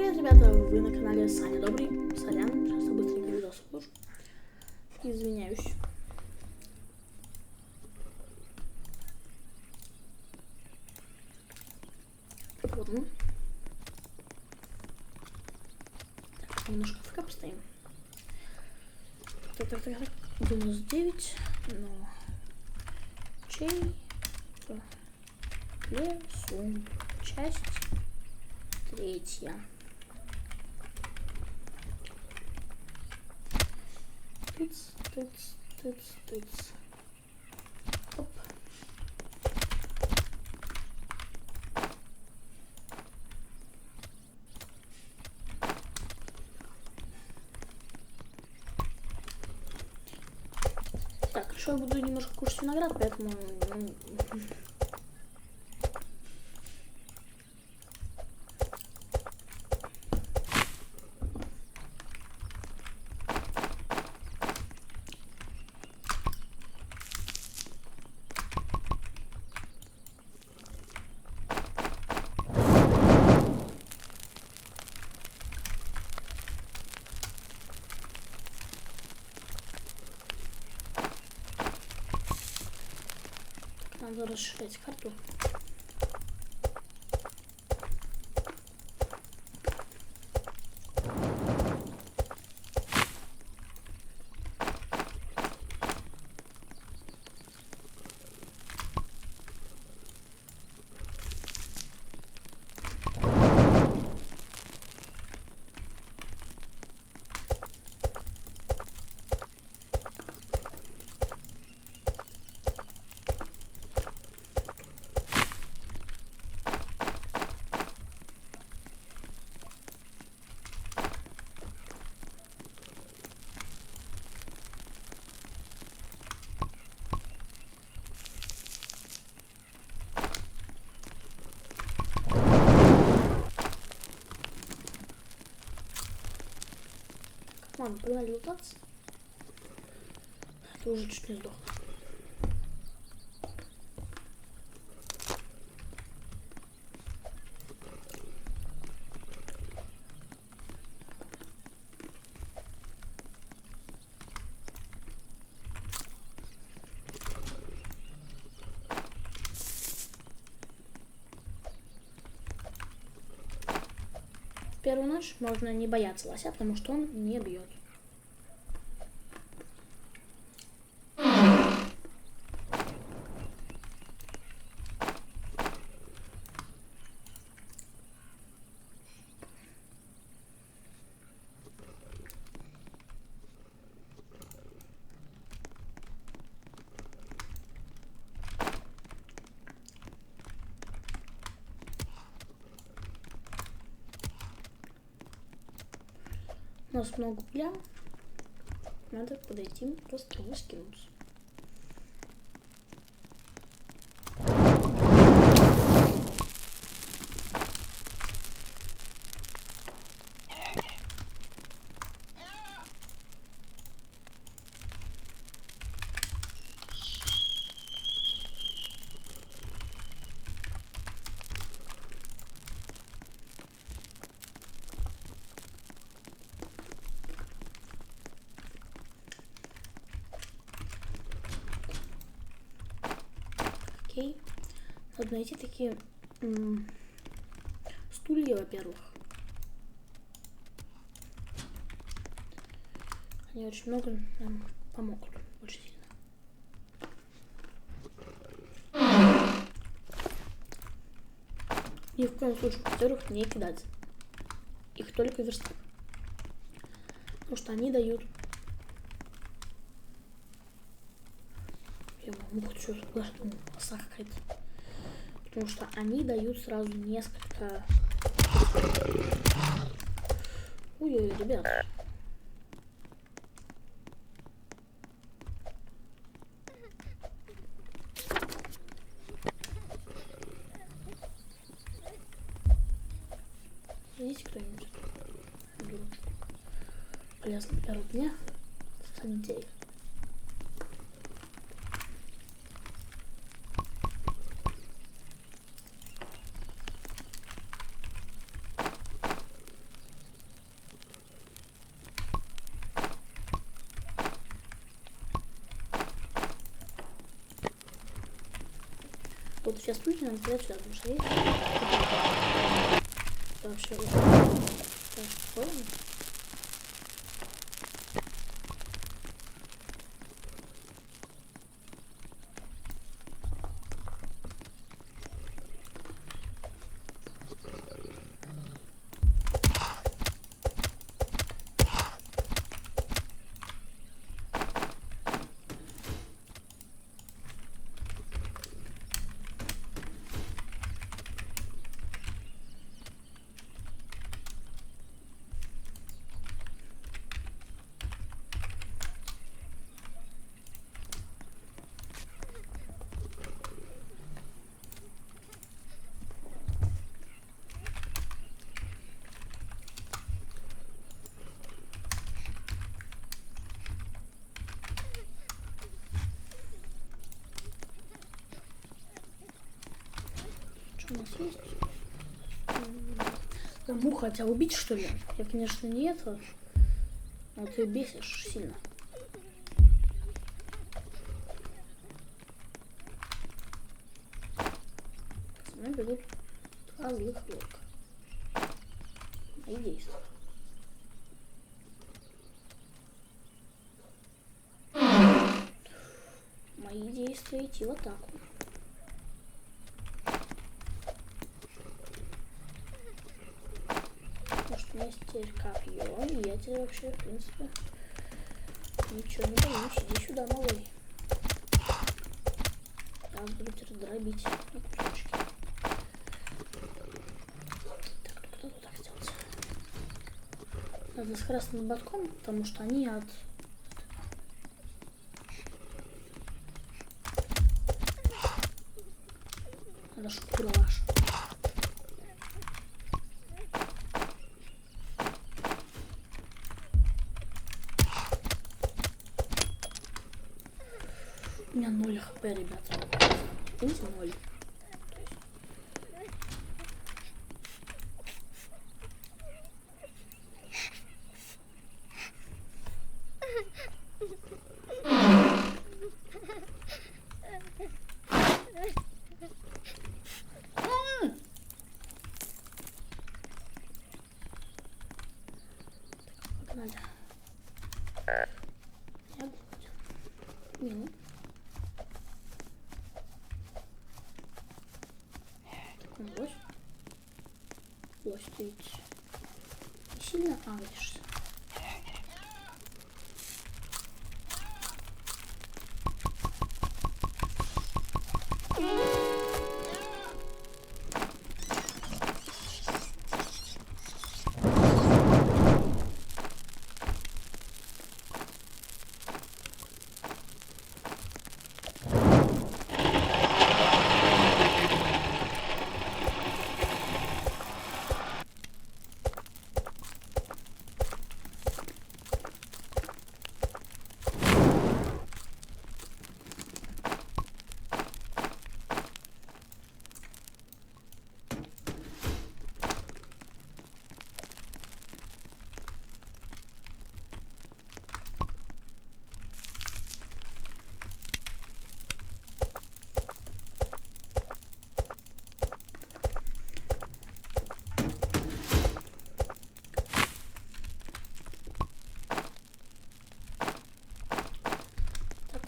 Привет, ребята, вы на канале Саня Добрый. Сорян, сейчас я быстренько видос выложу. Извиняюсь. Вот он. Так, немножко ФК постоим. Так. 99, но чей в лесу. Часть 3. Тыц. Оп. Так, хорошо, я буду немножко кушать виноград, поэтому... Надо расширять карту. Ладно, погнали лутаться. Ты уже чуть не сдох. Первую ночь можно не бояться лося, потому что он не бьет. У нас много угля. Надо подойти, просто его скинуть. Окей. Надо найти такие стулья, во-первых. Они очень много нам помогут. Очень сильно. Ни в коем случае, во-первых, не кидать. Их только верстак. Потому что они дают... Я могу хоть что-то даже оса какая-то. Потому что они дают сразу несколько... Ой-ой, ребят. Видите кто-нибудь? Дурочку. Полез на первого дня. Сантей. вот сейчас люди нам кидать сюда, потому что есть. Вообще, так, ладно. Что у нас есть? Муха тебя убить, что ли? Я, конечно, не это, но ты бесишь сильно. За мной бегут два злых волка. Мои действия. Мои действия идти в атаку. Потому что у меня есть теперь копье, и я тебе вообще, в принципе, ничего не боюсь. Иди сюда, малый. Я буду тебя дробить на кусочки. Так, только надо так сделать. Надо с красным ботком, потому что они от... Надо шкура ваша. У меня 0 хп, ребята. Видите, 0. Погнали. Я голоден. Минут. Лось. Лось, ты ведь не сильно агришься.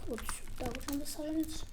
Вот сюда вот надо саженец.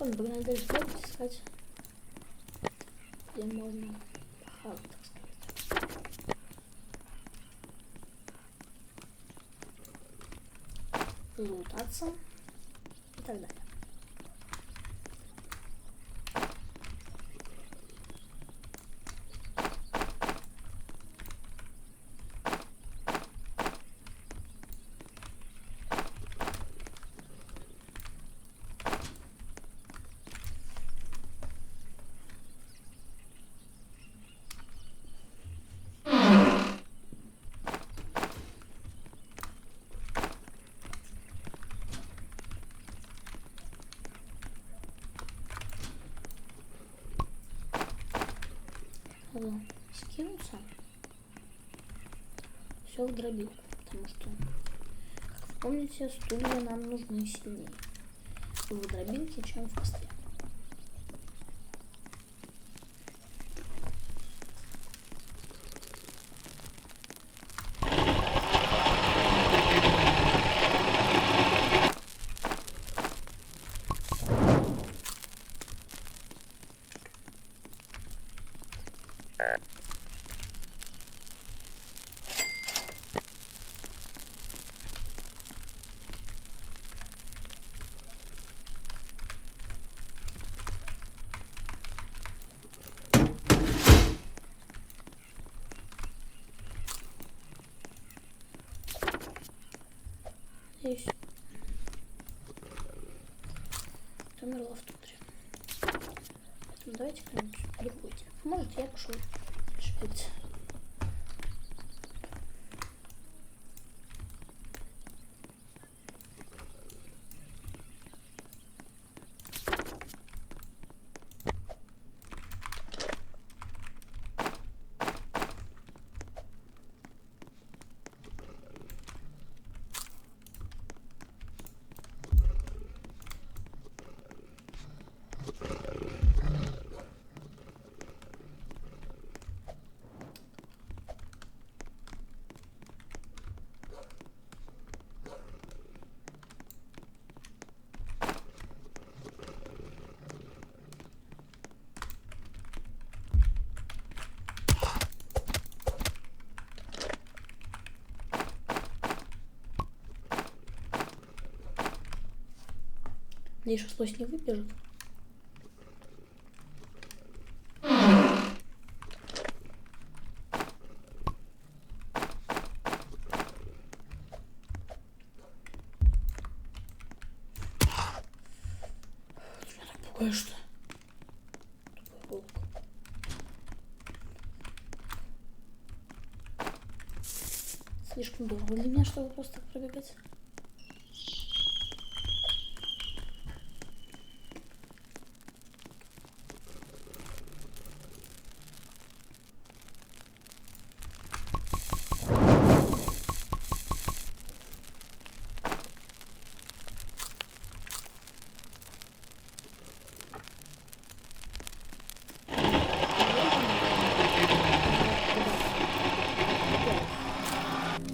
Ладно, погнали дальше делать, искать, где можно похавать, так сказать. Лутаться и так далее. Надо скинуться все в дробилку, потому что, как вы помните, стулья нам нужны сильнее в дробилке, чем в костре. Здесь умерла в тундре. Поэтому давайте кто-нибудь другой тебе поможет, я пошел шпить. Надеюсь, что злость не выбежит. Меня так пугаешь, что тупой волк. Слишком долго для меня, чтобы просто так пробегать.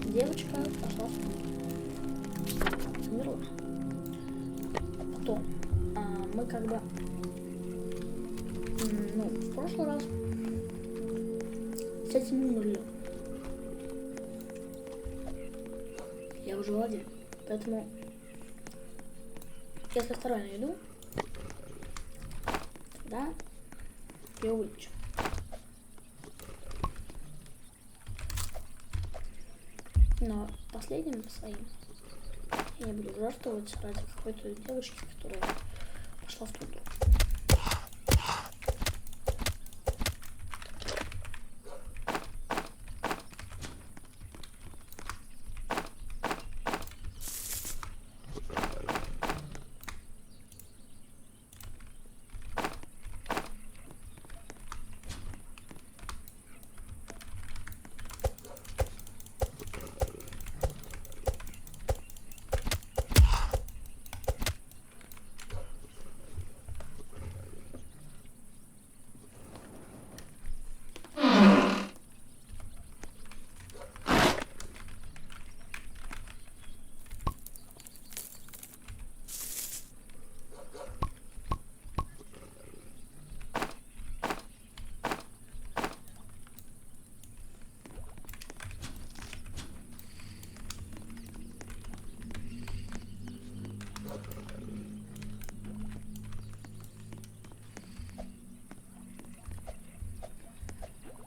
Девочка пошла в тундр. Умерла. Потом мы как бы, ну, в прошлый раз с этим умерли. Я уже владею. Поэтому, если второй найду, тогда я вылечу. Но последним своим я не буду жертвовать ради какой-то девушки, которая пошла в тундру.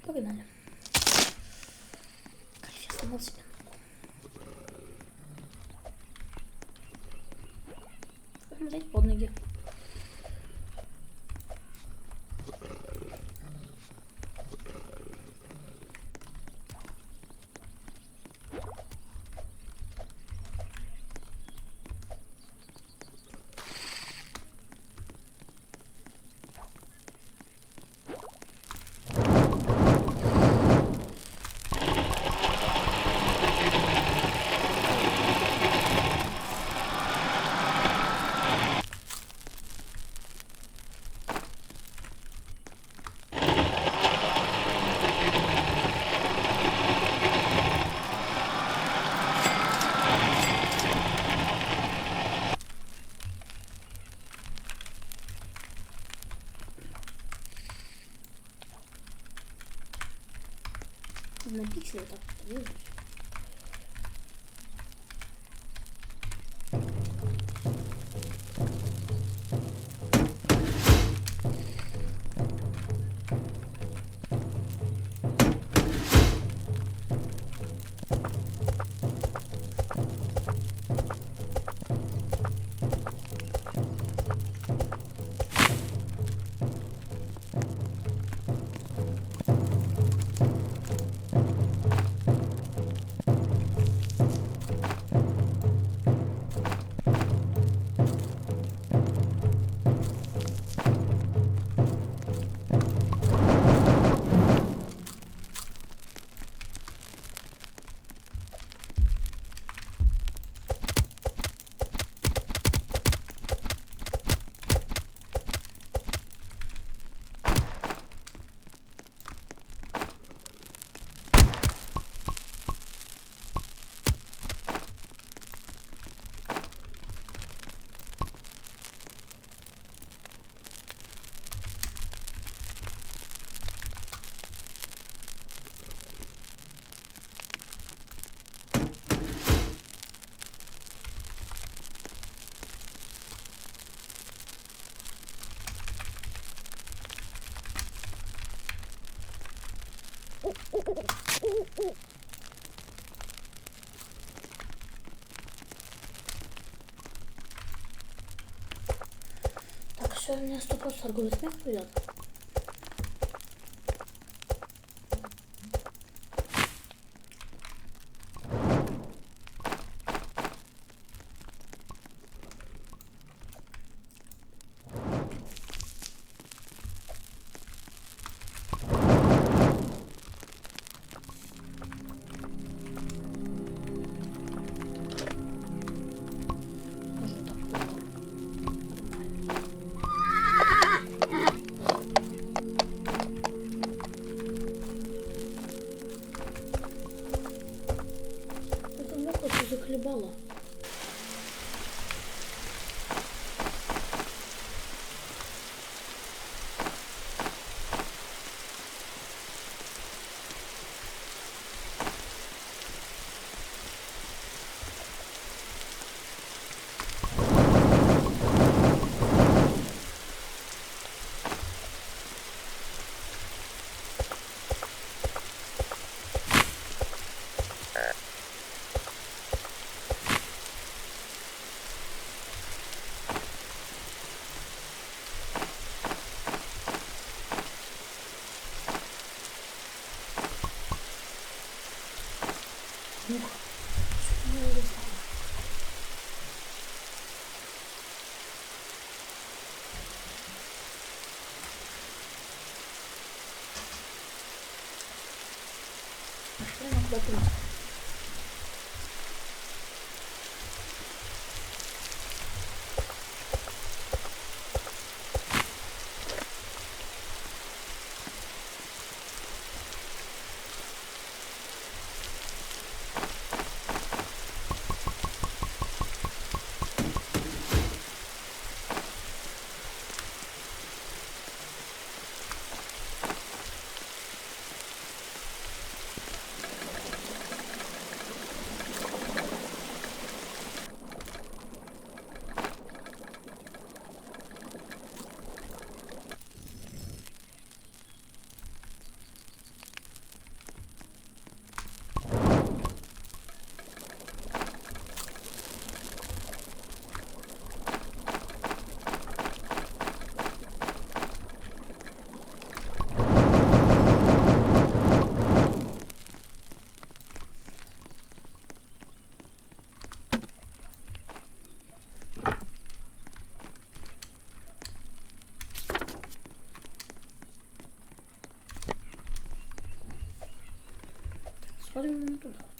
Погнали. Кайф, я сломал себе ногу. Посмотреть под ноги. На пикселе так вижу. Так, все, у меня 100% торговый смех придет. Захлебала. Ну-ка, что не вылезало? Прямо куда-то. Заходим мы туда вот.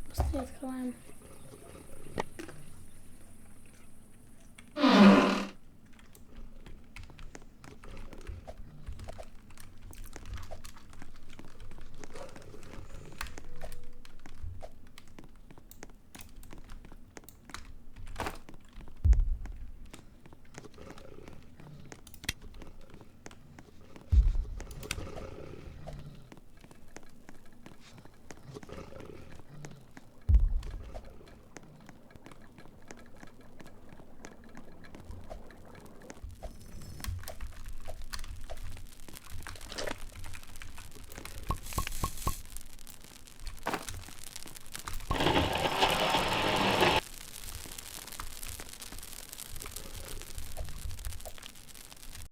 Быстрее открываем